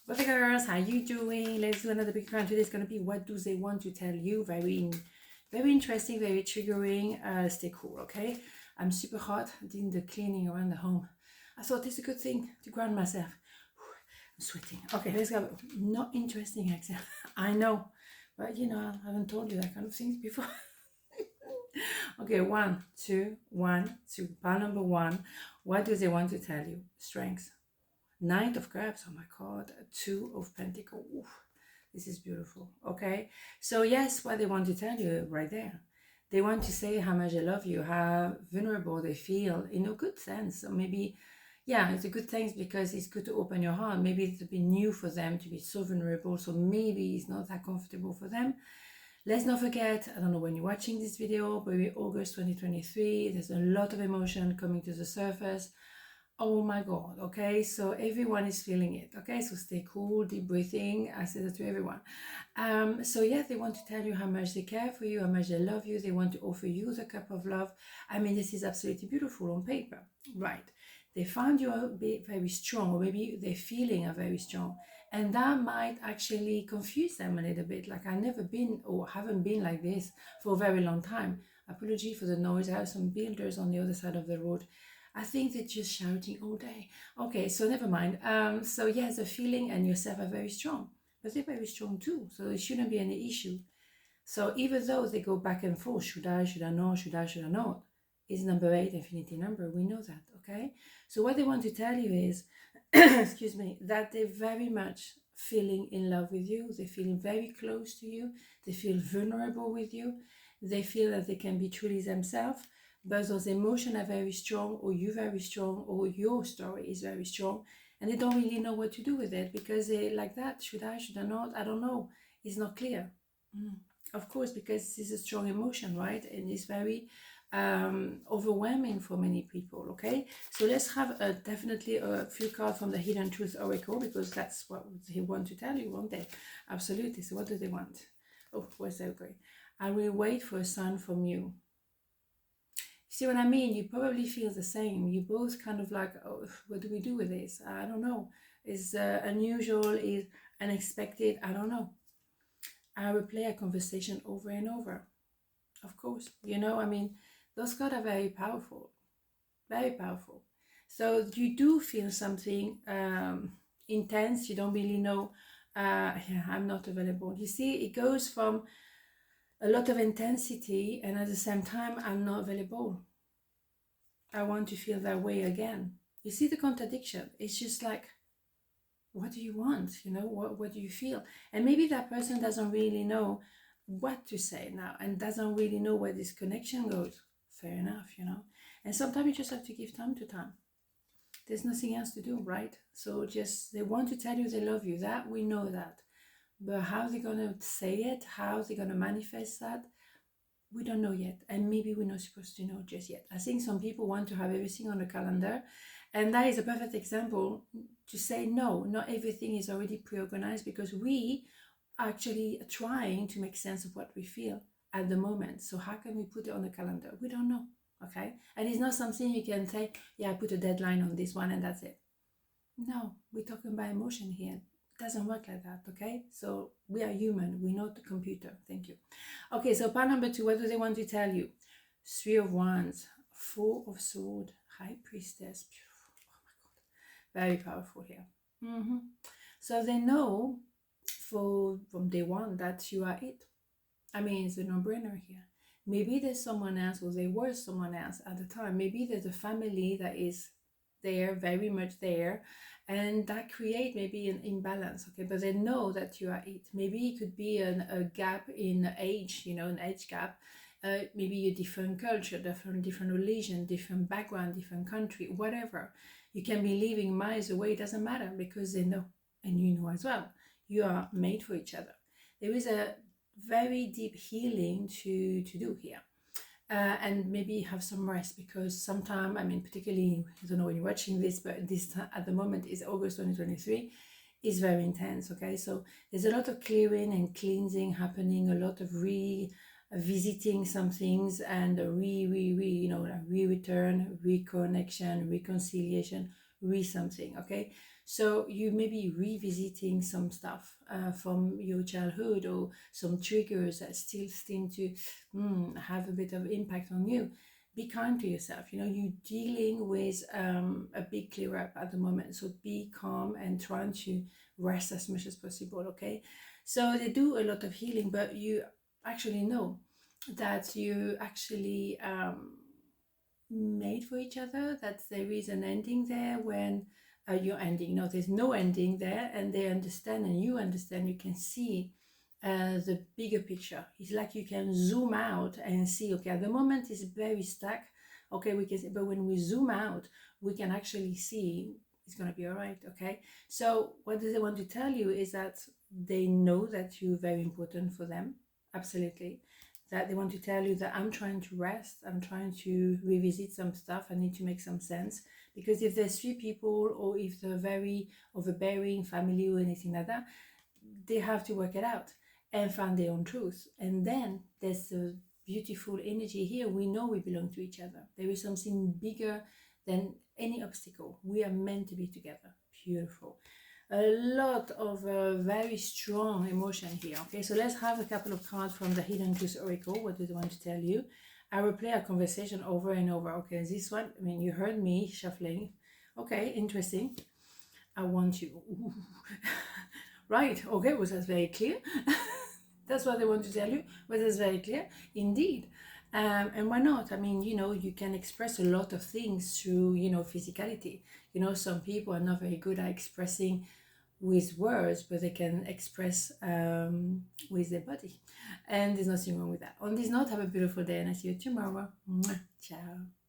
But the girls, how you doing? Let's do another big round. Today is gonna be what do they want to tell you? Very interesting, very triggering. Stay cool, okay? I'm super hot. Doing the cleaning around the home. I thought it's a good thing to ground myself. I'm sweating. Okay, let's go. Not interesting, Axelle. I know, but you know, I haven't told you that kind of things before. Okay, 1, 2, 1, 2. Pile number 1. What do they want to tell you? Strength. Knight of Cups, oh my God, 2 of Pentacles. Oof, this is beautiful, okay? So yes, what they want to tell you right there. They want to say how much they love you, how vulnerable they feel in a good sense. So maybe, yeah, it's a good thing because it's good to open your heart. Maybe it's a bit new for them to be so vulnerable, so maybe it's not that comfortable for them. Let's not forget, I don't know when you're watching this video, but in August 2023, there's a lot of emotion coming to the surface. Oh my God, okay, so everyone is feeling it, okay, so stay cool, deep breathing, I say that to everyone. So yeah, they want to tell you how much they care for you, how much they love you, they want to offer you the cup of love. I mean, this is absolutely beautiful on paper, right? They found you a bit very strong, or maybe their feeling are very strong, and that might actually confuse them a little bit, like I've never been or haven't been like this for a very long time. Apology for the noise, I have some builders on the other side of the road. I think they're just shouting all day. Okay, so never mind. So yes, the feeling and yourself are very strong, but they're very strong too. So it shouldn't be any issue. So even though they go back and forth, should I not, should I not, is number 8, infinity number. We know that, okay? So what they want to tell you is, excuse me, that they're very much feeling in love with you. They feel very close to you. They feel vulnerable with you. They feel that they can be truly themselves. But those emotions are very strong, or you're very strong, or your story is very strong, and they don't really know what to do with it because they like that. Should I not? I don't know. It's not clear. Of course, because it's a strong emotion, right? And it's very overwhelming for many people. Okay, so let's have definitely a few cards from the Hidden Truth Oracle, because that's what they want to tell you, won't they? Absolutely. So what do they want? Oh, where's that going? I will wait for a sign from you. See what I mean? You probably feel the same. You both kind of like, oh, what do we do with this? I don't know. Is unusual, is unexpected? I don't know. I replay a conversation over and over. Of course, you know, I mean, those cards are very powerful, very powerful. So you do feel something intense. You don't really know, yeah, I'm not available. You see, it goes from a lot of intensity, and at the same time, I'm not available. I want to feel that way again. You see the contradiction? It's just like, what do you want? You know, what do you feel? And maybe that person doesn't really know what to say now and doesn't really know where this connection goes. Fair enough, you know. And sometimes you just have to give time to time. There's nothing else to do, right? So just, they want to tell you they love you. That, we know that. But how they're going to say it, how they're going to manifest that, we don't know yet, and maybe we're not supposed to know just yet. I think some people want to have everything on the calendar, and that is a perfect example to say no, not everything is already pre-organized, because we are actually trying to make sense of what we feel at the moment. So how can we put it on the calendar? We don't know, okay? And it's not something you can say, yeah, I put a deadline on this one and that's it. No, we're talking about emotion here. Doesn't work like that, okay? So we are human, we're not a computer. Thank you. Okay, so part number 2, what do they want to tell you? 3 of Wands, 4 of Swords, High Priestess. Oh my God, very powerful here. So they know from day one that you are it. I mean, it's a no-brainer here. Maybe there's someone else, or there was someone else at the time. Maybe there's a family that is there, very much there, and that create maybe an imbalance, okay? But they know that you are it. Maybe it could be a gap in age, you know, an age gap. Maybe a different culture, different religion, different background, different country, whatever. You can be living miles away, it doesn't matter, because they know, and you know as well. You are made for each other. There is a very deep healing to do here. And maybe have some rest, because sometime, I mean, particularly, I don't know when you're watching this, but this at the moment is August 2023, is very intense, okay? So there's a lot of clearing and cleansing happening, a lot of revisiting some things, and return, reconnection, reconciliation, something, okay? So you may be revisiting some stuff from your childhood, or some triggers that still seem to have a bit of impact on you. Be kind to yourself. You know, you're dealing with a big clear up at the moment. So be calm and trying to rest as much as possible, okay? So they do a lot of healing, but you actually know that you actually made for each other, that there is an ending there when you're ending. No, there's no ending there, and they understand and you understand. You can see the bigger picture. It's like you can zoom out and see, okay, at the moment it's very stuck. Okay, we can see, but when we zoom out, we can actually see it's going to be all right. Okay, so what do they want to tell you is that they know that you're very important for them. Absolutely. That they want to tell you that I'm trying to rest, I'm trying to revisit some stuff, I need to make some sense. Because if there's 3 people, or if they're very overbearing family or anything like that, they have to work it out and find their own truth. And then there's a beautiful energy here. We know we belong to each other. There is something bigger than any obstacle. We are meant to be together. Beautiful. A lot of very strong emotion here. Okay, so let's have a couple of cards from the Hidden Truth Oracle. What do they want to tell you? I will play a conversation over and over. Okay, this one, I mean, you heard me shuffling. Okay, interesting. I want you. Right, okay, was that very clear? That's what they want to tell you. Was that very clear? Indeed. And why not? I mean, you know, you can express a lot of things through, you know, physicality. You know, some people are not very good at expressing with words, but they can express with their body. And there's nothing wrong with that. On this note, have a beautiful day, and I see you tomorrow. Mwah. Ciao.